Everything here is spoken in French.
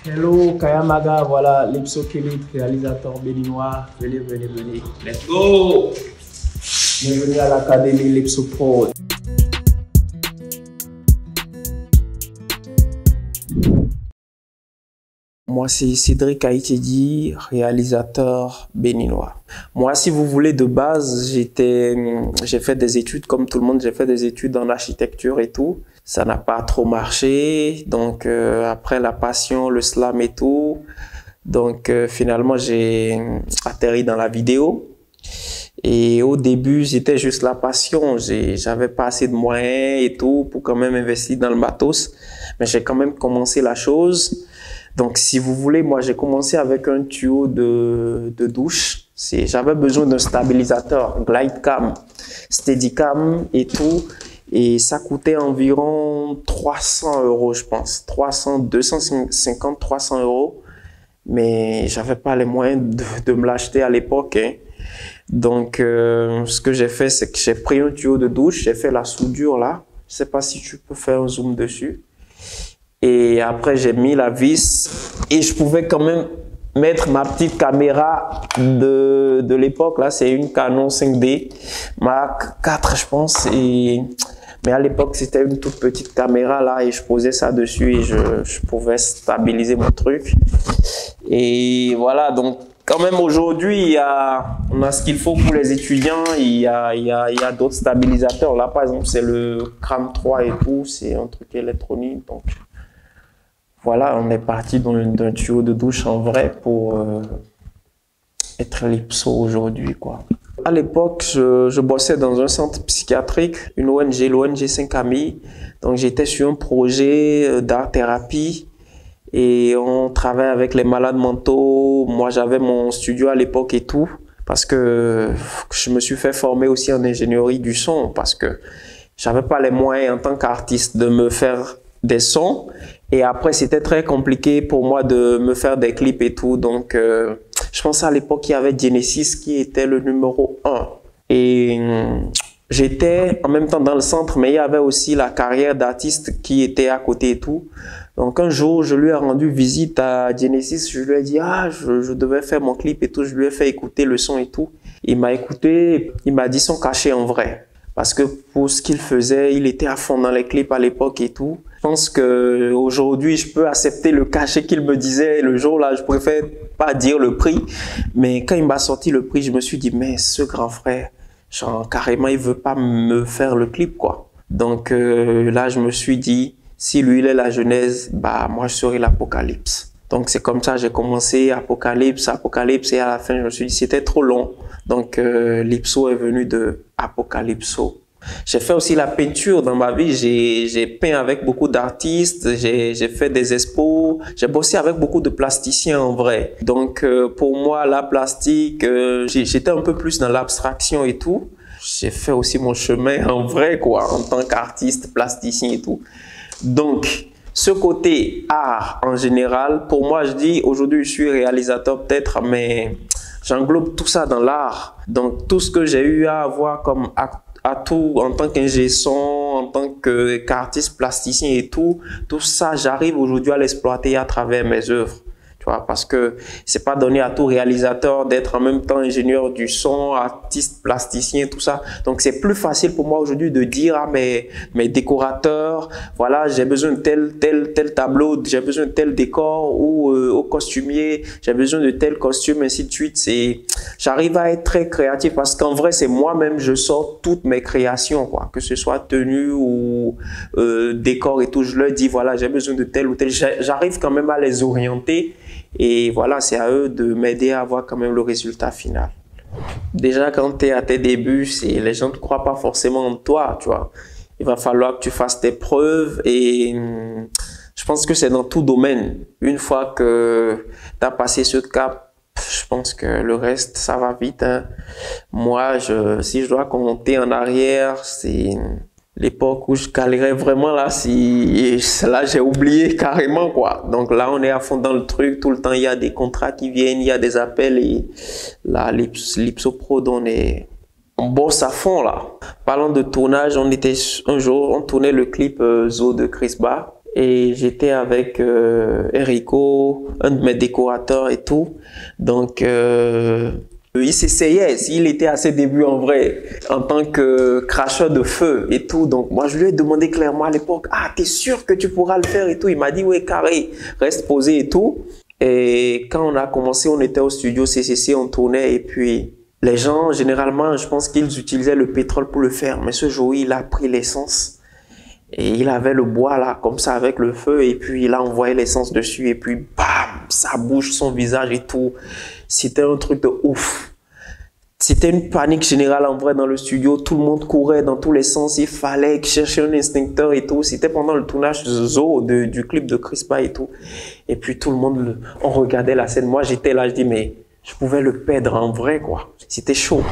Hello Kayamaga, voilà Lipso Kelit, réalisateur béninois. Venez, venez, venez. Let's go! Bienvenue à l'Académie Lipso Pro. Moi, c'est Cédric Aïtedi, réalisateur béninois. Moi, si vous voulez, de base, j'ai fait des études, comme tout le monde, j'ai fait des études en architecture et tout. Ça n'a pas trop marché. Donc, après la passion, le slam et tout. Donc, finalement, j'ai atterri dans la vidéo. Et au début, c'était juste la passion. J'avais pas assez de moyens et tout pour quand même investir dans le matos. Mais j'ai quand même commencé la chose. Donc, si vous voulez, moi, j'ai commencé avec un tuyau de douche. J'avais besoin d'un stabilisateur, Glidecam, Steadicam et tout. Et ça coûtait environ 300 €, je pense. 250, 300 €. Mais j'avais pas les moyens de me l'acheter à l'époque, hein. Donc, ce que j'ai fait, c'est que j'ai pris un tuyau de douche, j'ai fait la soudure là. Je sais pas si tu peux faire un zoom dessus. Et après, j'ai mis la vis et je pouvais quand même mettre ma petite caméra de l'époque. Là, c'est une Canon 5D Mark IV, je pense. Mais à l'époque, c'était une toute petite caméra là et je posais ça dessus et je pouvais stabiliser mon truc. Et voilà, donc quand même aujourd'hui, on a ce qu'il faut pour les étudiants. Il y a d'autres stabilisateurs. Là, par exemple, c'est le Cram 3 et tout. C'est un truc électronique. Donc voilà, on est parti d'un tuyau de douche en vrai pour être Lipso aujourd'hui, quoi. À l'époque, je bossais dans un centre psychiatrique, une ONG, l'ONG 5 Amis. Donc j'étais sur un projet d'art-thérapie et on travaille avec les malades mentaux. Moi, j'avais mon studio à l'époque et tout parce que je me suis fait former aussi en ingénierie du son parce que j'avais pas les moyens en tant qu'artiste de me faire des sons. Et après, c'était très compliqué pour moi de me faire des clips et tout. Donc, je pense à l'époque, il y avait Genesis qui était le numéro 1. Et j'étais en même temps dans le centre, mais il y avait aussi la carrière d'artiste qui était à côté et tout. Donc, un jour, je lui ai rendu visite à Genesis. Je lui ai dit, je devais faire mon clip et tout. Je lui ai fait écouter le son et tout. Il m'a écouté, il m'a dit son cachet en vrai. Parce que pour ce qu'il faisait, il était à fond dans les clips à l'époque et tout. Je pense qu'aujourd'hui, je peux accepter le cachet qu'il me disait. Le jour-là, je préfère pas dire le prix. Mais quand il m'a sorti le prix, je me suis dit, mais ce grand frère, genre, carrément, il veut pas me faire le clip, quoi. Donc là, je me suis dit, si lui, il est la genèse, bah moi, je serai l'Apocalypse. Donc c'est comme ça que j'ai commencé, Apocalypse, et à la fin, je me suis dit, c'était trop long. Donc Lipso est venu de Apocalypso. J'ai fait aussi la peinture dans ma vie. J'ai peint avec beaucoup d'artistes, j'ai fait des expos, j'ai bossé avec beaucoup de plasticiens en vrai. Donc pour moi, la plastique, j'étais un peu plus dans l'abstraction et tout. J'ai fait aussi mon chemin en vrai, quoi, en tant qu'artiste, plasticien et tout. Donc, ce côté art en général, pour moi, je dis aujourd'hui, je suis réalisateur peut-être, mais j'englobe tout ça dans l'art. Donc, tout ce que j'ai eu à avoir comme atout en tant qu'ingé son, en tant qu'artiste plasticien et tout ça, j'arrive aujourd'hui à l'exploiter à travers mes œuvres. Tu vois, parce que c'est pas donné à tout réalisateur d'être en même temps ingénieur du son, artiste plasticien, tout ça. Donc c'est plus facile pour moi aujourd'hui de dire à mes décorateurs, voilà, j'ai besoin de tel tableau, j'ai besoin de tel décor, ou au costumier, j'ai besoin de tel costume, ainsi de suite. J'arrive à être très créatif parce qu'en vrai, c'est moi-même, je sors toutes mes créations, quoi, que ce soit tenue ou décor et tout. Je leur dis, voilà, j'ai besoin de tel ou tel. J'arrive quand même à les orienter. Et voilà, c'est à eux de m'aider à avoir quand même le résultat final. Déjà, quand tu es à tes débuts, les gens ne croient pas forcément en toi, tu vois. Il va falloir que tu fasses tes preuves et je pense que c'est dans tout domaine. Une fois que tu as passé ce cap, je pense que le reste, ça va vite, hein. Moi, si je dois compter en arrière, c'est l'époque où je galérais vraiment là, là j'ai oublié carrément, quoi. Donc là on est à fond dans le truc, tout le temps il y a des contrats qui viennent, il y a des appels et là Lipso Pro on bosse à fond là. Parlant de tournage, un jour on tournait le clip Zo de Chris Ba et j'étais avec Enrico, un de mes décorateurs et tout. Donc, il s'essayait, il était à ses débuts en vrai, en tant que cracheur de feu et tout. Donc, moi, je lui ai demandé clairement à l'époque, ah, t'es sûr que tu pourras le faire et tout? Il m'a dit, ouais, carré, reste posé et tout. Et quand on a commencé, on était au studio CCC, on tournait et puis les gens, généralement, je pense qu'ils utilisaient le pétrole pour le faire. Mais ce jour, il a pris l'essence. Et il avait le bois là, comme ça, avec le feu, et puis il a envoyé l'essence dessus, et puis bam, ça bouge son visage et tout. C'était un truc de ouf. C'était une panique générale en vrai dans le studio. Tout le monde courait dans tous les sens. Il fallait chercher un extincteur et tout. C'était pendant le tournage du clip de Crispa et tout. Et puis tout le monde, on regardait la scène. Moi, j'étais là, je dis, mais je pouvais le perdre en vrai, quoi. C'était chaud.